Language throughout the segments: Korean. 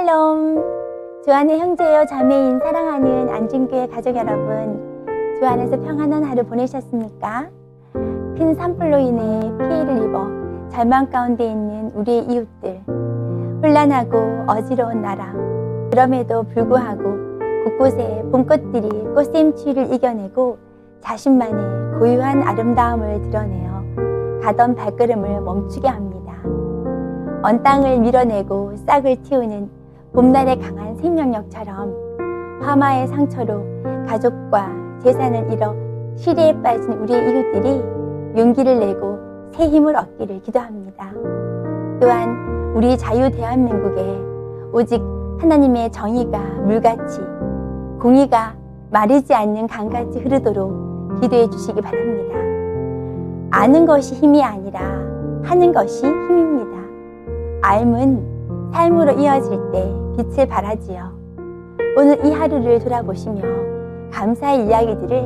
샬롬! 주 안의 형제여 자매인 사랑하는 안진교회 가족 여러분, 주 안에서 평안한 하루 보내셨습니까? 큰 산불로 인해 피해를 입어 절망 가운데 있는 우리의 이웃들, 혼란하고 어지러운 나라, 그럼에도 불구하고 곳곳에 봄꽃들이 꽃샘추위를 이겨내고 자신만의 고유한 아름다움을 드러내어 가던 발걸음을 멈추게 합니다. 언 땅을 밀어내고 싹을 틔우는 봄날의 강한 생명력처럼 화마의 상처로 가족과 재산을 잃어 시리에 빠진 우리의 이웃들이 용기를 내고 새 힘을 얻기를 기도합니다. 또한 우리 자유 대한민국에 오직 하나님의 정의가 물같이, 공의가 마르지 않는 강같이 흐르도록 기도해 주시기 바랍니다. 아는 것이 힘이 아니라 하는 것이 힘입니다. 알문 삶으로 이어질 때 빛을 발하지요. 오늘 이 하루를 돌아보시며 감사의 이야기들을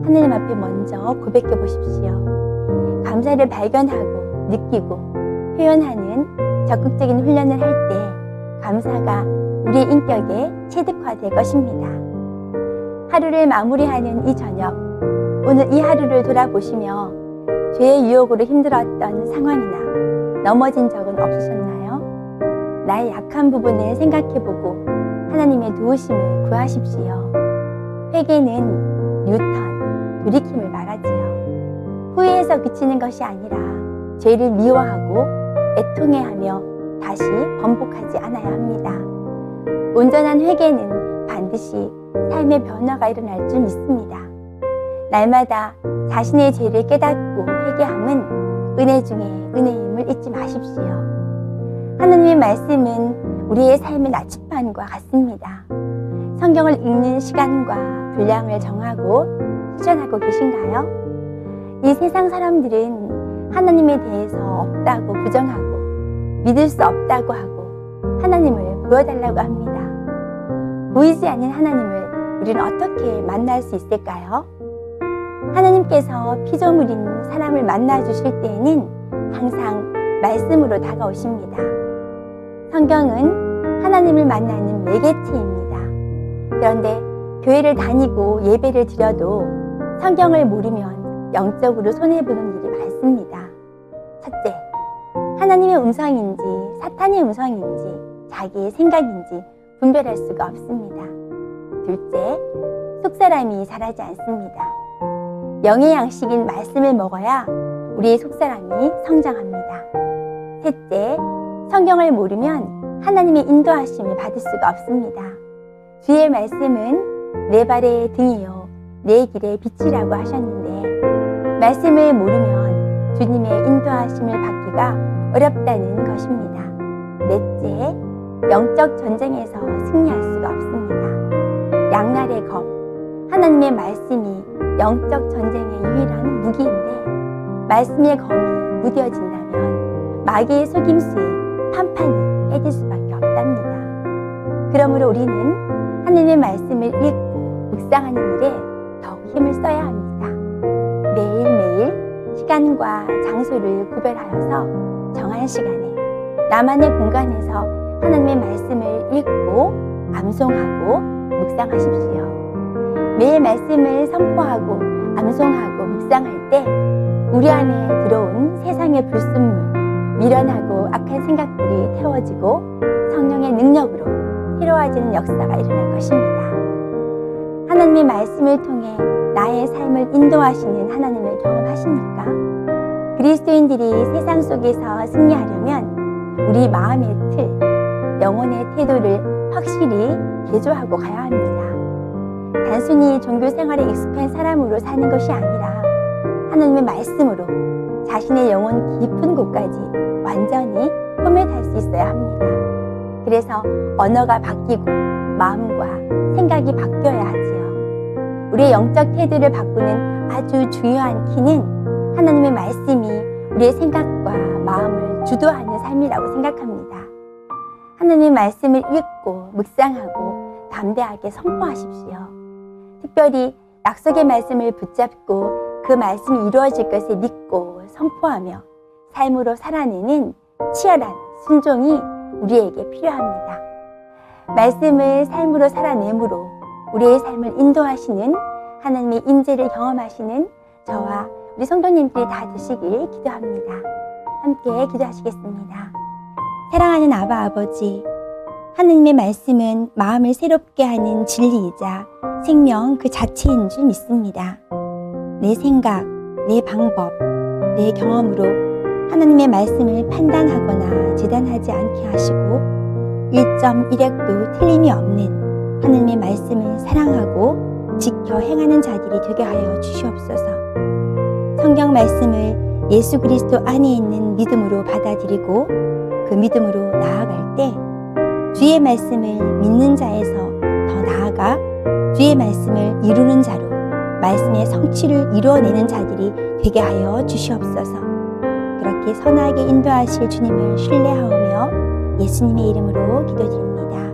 하나님 앞에 먼저 고백해 보십시오. 감사를 발견하고 느끼고 표현하는 적극적인 훈련을 할 때 감사가 우리의 인격에 체득화될 것입니다. 하루를 마무리하는 이 저녁, 오늘 이 하루를 돌아보시며 죄의 유혹으로 힘들었던 상황이나 넘어진 적은 없으셨나요? 나의 약한 부분을 생각해보고 하나님의 도우심을 구하십시오. 회개는 뉴턴, 돌이킴을 말하지요. 후회해서 그치는 것이 아니라 죄를 미워하고 애통해하며 다시 번복하지 않아야 합니다. 온전한 회개는 반드시 삶의 변화가 일어날 줄 믿습니다. 날마다 자신의 죄를 깨닫고 회개함은 은혜 중에 은혜임을 잊지 마십시오. 하나님의 말씀은 우리의 삶의 나침반과 같습니다. 성경을 읽는 시간과 분량을 정하고 실천하고 계신가요? 이 세상 사람들은 하나님에 대해서 없다고 부정하고 믿을 수 없다고 하고 하나님을 보여달라고 합니다. 보이지 않는 하나님을 우리는 어떻게 만날 수 있을까요? 하나님께서 피조물인 사람을 만나 주실 때에는 항상 말씀으로 다가오십니다. 성경은 하나님을 만나는 매개체입니다. 그런데 교회를 다니고 예배를 드려도 성경을 모르면 영적으로 손해보는 일이 많습니다. 첫째, 하나님의 음성인지 사탄의 음성인지 자기의 생각인지 분별할 수가 없습니다. 둘째, 속사람이 자라지 않습니다. 영의 양식인 말씀을 먹어야 우리의 속사람이 성장합니다. 셋째, 성경을 모르면 하나님의 인도하심을 받을 수가 없습니다. 주의 말씀은 내 발의 등이요 내 길의 빛이라고 하셨는데 말씀을 모르면 주님의 인도하심을 받기가 어렵다는 것입니다. 넷째, 영적 전쟁에서 승리할 수가 없습니다. 양날의 검, 하나님의 말씀이 영적 전쟁의 유일한 무기인데 말씀의 검이 무뎌진다면 마귀의 속임수에 판판이 깨질 수밖에 없답니다. 그러므로 우리는 하나님의 말씀을 읽고 묵상하는 일에 더욱 힘을 써야 합니다. 매일매일 시간과 장소를 구별하여서 정한 시간에 나만의 공간에서 하나님의 말씀을 읽고 암송하고 묵상하십시오. 매일 말씀을 선포하고 암송하고 묵상할 때 우리 안에 들어온 세상의 불순물, 미련하고 악한 생각들이 태워지고 성령의 능력으로 새로워지는 역사가 일어날 것입니다. 하나님의 말씀을 통해 나의 삶을 인도하시는 하나님을 경험하십니까? 그리스도인들이 세상 속에서 승리하려면 우리 마음의 틀, 영혼의 태도를 확실히 개조하고 가야 합니다. 단순히 종교 생활에 익숙한 사람으로 사는 것이 아니라 하나님의 말씀으로 자신의 영혼 깊은 곳까지 완전히 포맷할 수 있어야 합니다. 그래서 언어가 바뀌고 마음과 생각이 바뀌어야 하지요. 우리의 영적 태도를 바꾸는 아주 중요한 키는 하나님의 말씀이 우리의 생각과 마음을 주도하는 삶이라고 생각합니다. 하나님의 말씀을 읽고 묵상하고 담대하게 선포하십시오. 특별히 약속의 말씀을 붙잡고 그 말씀이 이루어질 것을 믿고 선포하며 삶으로 살아내는 치열한 순종이 우리에게 필요합니다. 말씀을 삶으로 살아내므로 우리의 삶을 인도하시는 하나님의 인재를 경험하시는 저와 우리 성도님들이 다 되시길 기도합니다. 함께 기도하시겠습니다. 사랑하는 아바 아버지, 하느님의 말씀은 마음을 새롭게 하는 진리이자 생명 그 자체인 줄 믿습니다. 내 생각, 내 방법, 내 경험으로 하나님의 말씀을 판단하거나 재단하지 않게 하시고 1.1핵도 틀림이 없는 하나님의 말씀을 사랑하고 지켜 행하는 자들이 되게 하여 주시옵소서. 성경 말씀을 예수 그리스도 안에 있는 믿음으로 받아들이고 그 믿음으로 나아갈 때 주의 말씀을 믿는 자에서 더 나아가 주의 말씀을 이루는 자로 말씀의 성취를 이루어내는 자들이 되게 하여 주시옵소서. 그렇게 선하게 인도하실 주님을 신뢰하오며 예수님의 이름으로 기도드립니다.